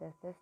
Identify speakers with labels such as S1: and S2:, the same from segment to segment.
S1: 10-10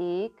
S1: 1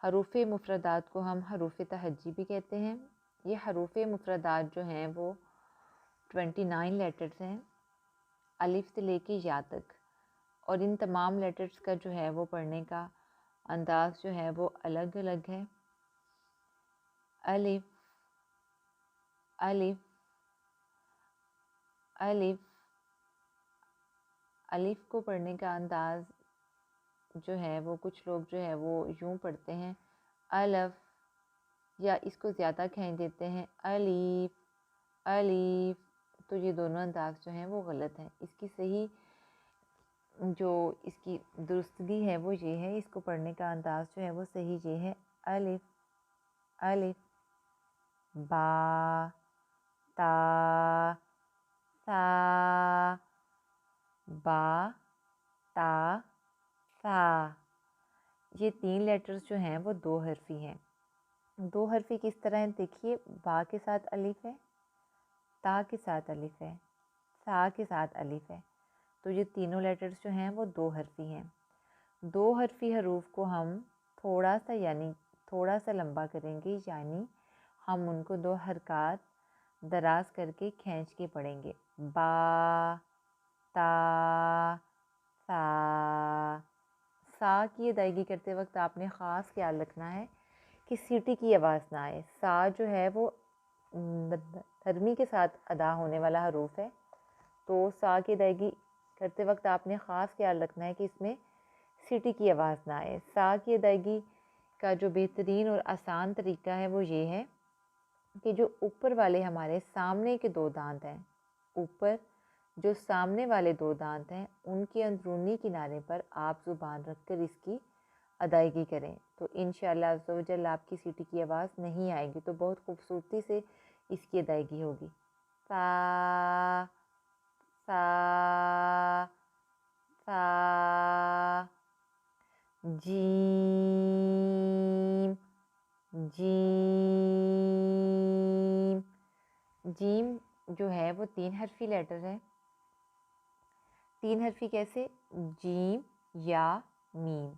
S1: حروف مفردات کو ہم حروف تہجی بھی کہتے ہیں۔ یہ حروف مفردات جو ہیں وہ 29 لیٹرز ہیں، الف سے لے کے یا تک، اور ان تمام لیٹرز کا جو ہے وہ پڑھنے کا انداز جو ہے وہ الگ الگ ہے۔ الف الف الف الف کو پڑھنے کا انداز جو ہے وہ کچھ لوگ جو ہے وہ یوں پڑھتے ہیں الف، یا اس کو زیادہ کھینچ دیتے ہیں الیف الیف، تو یہ دونوں انداز جو ہیں وہ غلط ہیں۔ اس کی صحیح جو اس کی درستگی ہے وہ یہ ہے، اس کو پڑھنے کا انداز جو ہے وہ صحیح یہ ہے الف الف با تا سا با تا سا۔ یہ 3 لیٹرز جو ہیں وہ 2 حرفی ہیں۔ 2 حرفی کس طرح ہیں دیکھیے، با کے ساتھ الف ہے، تا کے ساتھ الف ہے، سا کے ساتھ الف ہے، تو یہ تینوں لیٹرز جو ہیں وہ 2 حرفی ہیں۔ 2 حرفی حروف کو ہم تھوڑا سا لمبا کریں گے، یعنی ہم ان کو 2 حرکات دراز کر کے کھینچ کے پڑھیں گے۔ با تا سا۔ سا کی ادائیگی کرتے وقت آپ نے خاص خیال رکھنا ہے کہ سیٹی کی آواز نہ آئے۔ سا جو ہے وہ نرمی کے ساتھ ادا ہونے والا حروف ہے، تو سا کی ادائیگی کرتے وقت آپ نے خاص خیال رکھنا ہے کہ اس میں سیٹی کی آواز نہ آئے۔ سا کی ادائیگی کا جو بہترین اور آسان طریقہ ہے وہ یہ ہے کہ جو اوپر والے ہمارے سامنے کے 2 دانت ہیں، اوپر جو سامنے والے 2 دانت ہیں ان کے اندرونی کنارے پر آپ زبان رکھ کر اس کی ادائیگی کریں، تو انشاءاللہ عز و جل آپ کی سیٹی کی آواز نہیں آئے گی، تو بہت خوبصورتی سے اس کی ادائیگی ہوگی۔ سا سا سا۔ جیم جیم۔ جیم جو ہے وہ 3 حرفی لیٹر ہے۔ 3 حرفی کیسے؟ جیم یا میم۔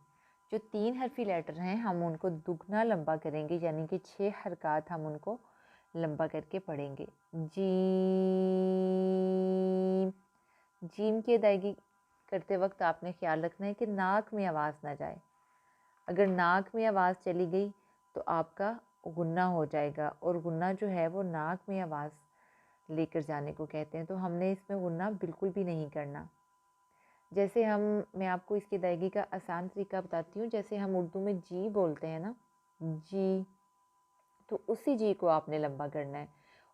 S1: جو 3 حرفی لیٹر ہیں ہم ان کو دگنا لمبا کریں گے، یعنی کہ 6 حرکات ہم ان کو لمبا کر کے پڑھیں گے۔ جیم۔ جیم کی ادائیگی کرتے وقت آپ نے خیال رکھنا ہے کہ ناک میں آواز نہ جائے، اگر ناک میں آواز چلی گئی تو آپ کا غنہ ہو جائے گا، اور غنہ جو ہے وہ ناک میں آواز لے کر جانے کو کہتے ہیں، تو ہم نے اس میں غنہ بالکل بھی نہیں کرنا۔ جیسے میں آپ کو اس کی ادائیگی کا آسان طریقہ بتاتی ہوں، جیسے ہم اردو میں جی بولتے ہیں نا، جی، تو اسی جی کو آپ نے لمبا کرنا ہے،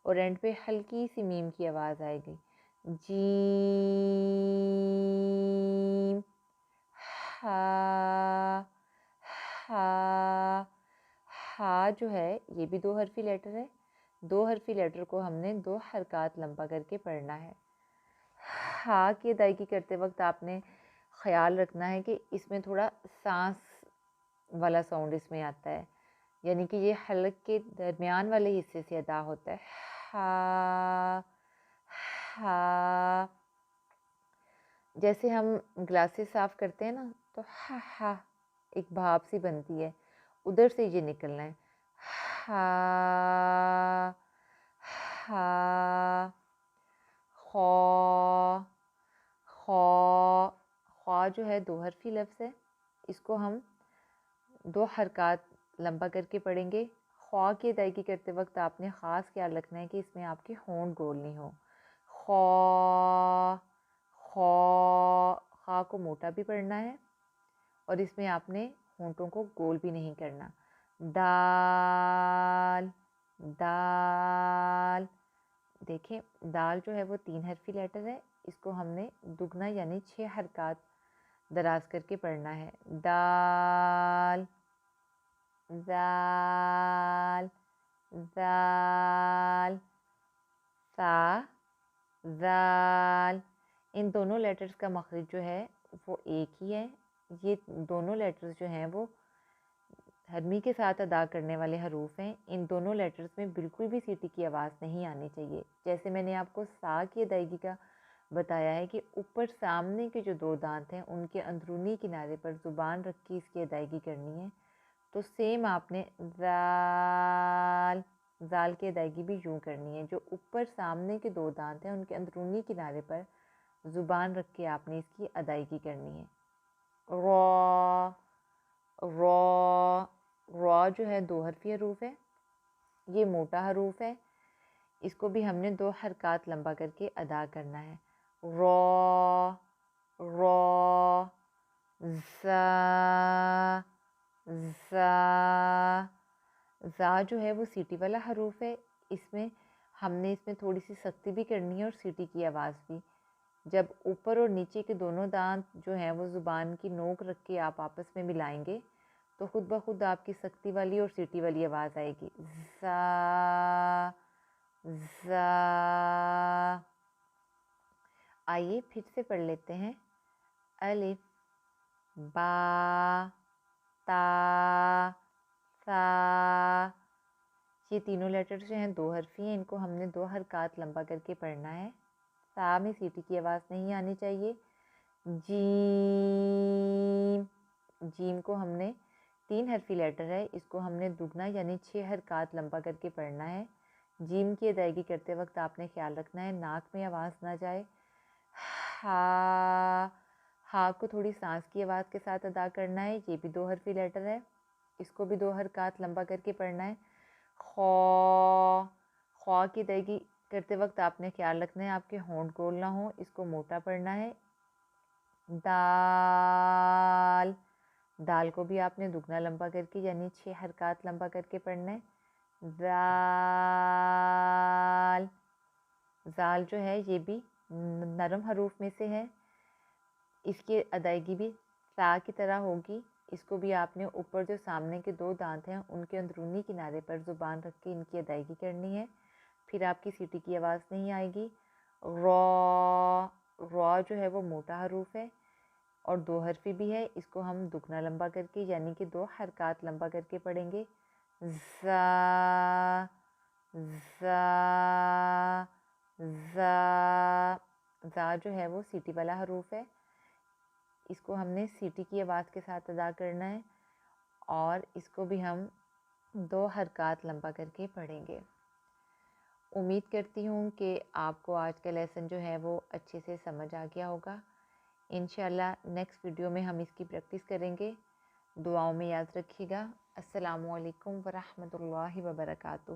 S1: اور اینڈ پہ ہلکی سی میم کی آواز آئے گی، جیم۔ ہا ہا۔ ہا جو ہے یہ بھی 2 حرفی لیٹر ہے، 2 حرفی لیٹر کو ہم نے 2 حرکات لمبا کر کے پڑھنا ہے۔ ہا کی ادائیگی کرتے وقت آپ نے خیال رکھنا ہے کہ اس میں تھوڑا سانس والا ساؤنڈ اس میں آتا ہے، یعنی کہ یہ حلق کے درمیان والے حصے سے ادا ہوتا ہے۔ ہا ہا۔ جیسے ہم گلاسز صاف کرتے ہیں نا، تو ہا ہا ایک بھاپ سی بنتی ہے، ادھر سے یہ نکلنا ہے۔ ہا ہا۔ خوا خوا۔ خوا جو ہے 2 حرفی لفظ ہے، اس کو ہم 2 حرکات لمبا کر کے پڑھیں گے۔ خوا کی ادائیگی کرتے وقت آپ نے خاص خیال رکھنا ہے کہ اس میں آپ کے ہونٹ گول نہیں ہو۔ خوا خوا۔ خا کو موٹا بھی پڑھنا ہے، اور اس میں آپ نے ہونٹوں کو گول بھی نہیں کرنا۔ دال دال۔ دیکھیں دال جو ہے وہ 3 حرفی لیٹر ہے، اس کو ہم نے دگنا یعنی 6 حرکات دراز کر کے پڑھنا ہے۔ دال زال زال سا زال۔ ان دونوں لیٹرز کا مخرج جو ہے وہ ایک ہی ہے، یہ دونوں لیٹرز جو ہیں وہ حرمی کے ساتھ ادا کرنے والے حروف ہیں۔ ان دونوں لیٹرز میں بالکل بھی سیٹی کی آواز نہیں آنی چاہیے۔ جیسے میں نے آپ کو سا کی ادائیگی کا بتایا ہے کہ اوپر سامنے کے جو 2 دانت ہیں ان کے اندرونی کنارے پر زبان رکھ کے اس کی ادائیگی کرنی ہے، تو سیم آپ نے زال زال کی ادائیگی بھی یوں کرنی ہے. جو اوپر سامنے کے 2 دانت ہیں ان کے اندرونی کنارے پر زبان رکھ کے آپ نے اس کی ادائیگی کرنی ہے. را را را جو ہے 2 حرفی حروف ہے, یہ موٹا حروف ہے, اس کو بھی ہم نے 2 حرکات لمبا کر کے ادا کرنا ہے. را را زا زا زا جو ہے وہ سیٹی والا حروف ہے. اس میں تھوڑی سی سختی بھی کرنی ہے اور سیٹی کی آواز بھی. جب اوپر اور نیچے کے دونوں دانت جو ہیں وہ زبان کی نوک رکھ کے آپ آپس میں ملائیں گے تو خود بخود آپ کی سختی والی اور سیٹی والی آواز آئے گی. زا زا. آئیے پھر سے پڑھ لیتے ہیں. الف با تا سا. یہ تینوں لیٹر جو ہیں 2 حرفی ہیں, ان کو ہم نے 2 حرکات لمبا کر کے پڑھنا ہے. سا میں سیٹی کی آواز نہیں آنی چاہیے. جیم جیم کو ہم نے 3 حرفی لیٹر ہے, اس کو ہم نے دگنا یعنی 6 حرکات لمبا کر کے پڑھنا ہے. جیم کی ادائیگی کرتے وقت آپ نے خیال رکھنا ہے ناک میں آواز نہ جائے. ہا ہا کو تھوڑی سانس کی آواز کے ساتھ ادا کرنا ہے, یہ بھی 2 حرفی لیٹر ہے, اس کو بھی 2 حرکات لمبا کر کے پڑھنا ہے. خوا خوا کی ادائیگی کرتے وقت آپ نے خیال رکھنا ہے آپ کے ہونٹ گول نہ ہوں, اس کو موٹا پڑھنا ہے. دال دال کو بھی آپ نے دگنا لمبا کر کے یعنی 6 حرکات لمبا کر کے پڑھنا ہے. زال زال جو ہے یہ بھی نرم حروف میں سے ہے, اس کی ادائیگی بھی سا کی طرح ہوگی. اس کو بھی آپ نے اوپر جو سامنے کے 2 دانت ہیں ان کے اندرونی کنارے پر زبان رکھ کے ان کی ادائیگی کرنی ہے, پھر آپ کی سیٹی کی آواز نہیں آئے گی. را را جو ہے وہ موٹا حروف ہے اور 2 حرفی بھی ہے, اس کو ہم دگنا لمبا کر کے یعنی کہ 2 حرکات لمبا کر کے پڑھیں گے. زا زا زا. زا جو ہے وہ سیٹی والا حروف ہے, اس کو ہم نے سیٹی کی آواز کے ساتھ ادا کرنا ہے اور اس کو بھی ہم 2 حرکات لمبا کر کے پڑھیں گے. امید کرتی ہوں کہ آپ کو آج کا لیسن جو ہے وہ اچھے سے سمجھ آ گیا ہوگا. انشاءاللہ نیکسٹ ویڈیو میں ہم اس کی پریکٹس کریں گے. دعاؤں میں یاد رکھیے گا. السلام علیکم ورحمۃ اللہ وبرکاتہ.